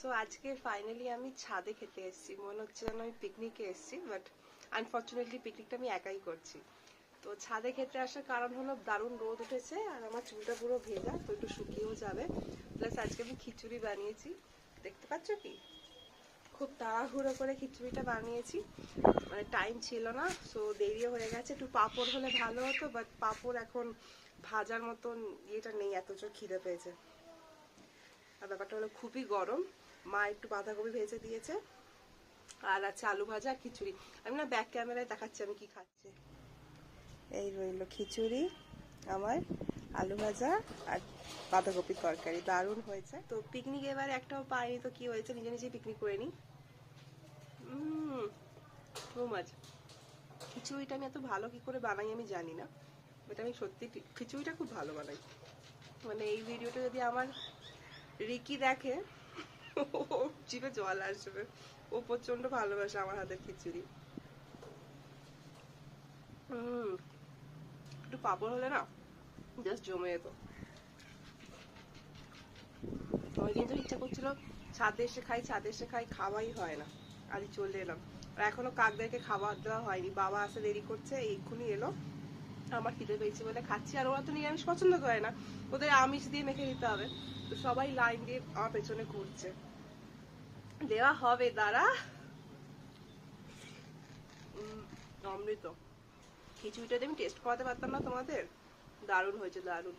So আজকে finally আমি ছাদে খেতে এসেছি, মনে হচ্ছে যেন আমি পিকনিকে এসেছি, বাট আনফর্চুনেটলি পিকনিকটা আমি একাই করছি। তো ছাদে খেতে আসার কারণ হলো দারুণ রোদ উঠেছে আর আমার চুলটা পুরো ভেজা, তো একটু শুকিয়েও যাবে। প্লাস আজকে আমি খিচুড়ি বানিয়েছি, দেখতে পাচ্ছ কি? খুব তাড়াহুড়ো করে খিচুড়িটা বানিয়েছি, মানে টাইম ছিল না, সো দেরিও হয়ে গেছে। একটু পাঁপড় হলে ভালো হতো, বাট পাঁপড় এখন ভাজার মতন ইয়েটা নেই, এত জোর খিদে পেয়েছে। আর ব্যাপারটা হলো খুবই গরম। মা একটু বাঁধাকপি ভেজে দিয়েছে আর আছে আলু ভাজা আর খিচুড়ি। আমি না ব্যাক ক্যামেরায় দেখাচ্ছি আমি কি খাচ্ছি। এই রইল খিচুড়ি আমার, আলু ভাজা আর বাঁধাকপির তরকারি, দারুণ হয়েছে। তো পিকনিক এবার একটাও পাইনি, তো কি হয়েছে, নিজে নিজেই পিকনিক করে নিই। Too much. খিচুড়িটা আমি এত ভালো কি করে বানাই আমি জানি না, বাট আমি সত্যি খিচুড়িটা খুব ভালো বানাই। মানে এই ভিডিওটা যদি আমার রিকি দেখে ও জিভে জল আসবে, ও প্রচন্ড ভালোবাসে আমার হাতের খিচুড়ি। একটু পাঁপড় হলে না জাস্ট জমে যেত। অনেকদিন তো ইচ্ছা করছিল ছাদে এসে খাই, ছাদে এসে খাই, খাওয়াই হয় না। আজ চলে এলাম, আর এখনো কাকদেরকে খাবার দেওয়া হয়নি, বাবা আসতে দেরি করছে, এক্ষুনি এলো। আমার খিদে পেয়েছে বলে খাচ্ছি, আর ওরা তো নিরামিষ পছন্দ করে না, ওদের আমিষ দিয়ে মেখে দিতে হবে। তো সবাই লাইন দিয়ে আমার পেছনে ঘুরছে, দেওয়া হবে দাঁড়া। অমৃত। খিচুড়িটা আমি টেস্ট করাতে পারতাম না তোমাদের? দারুণ হয়েছে, দারুণ।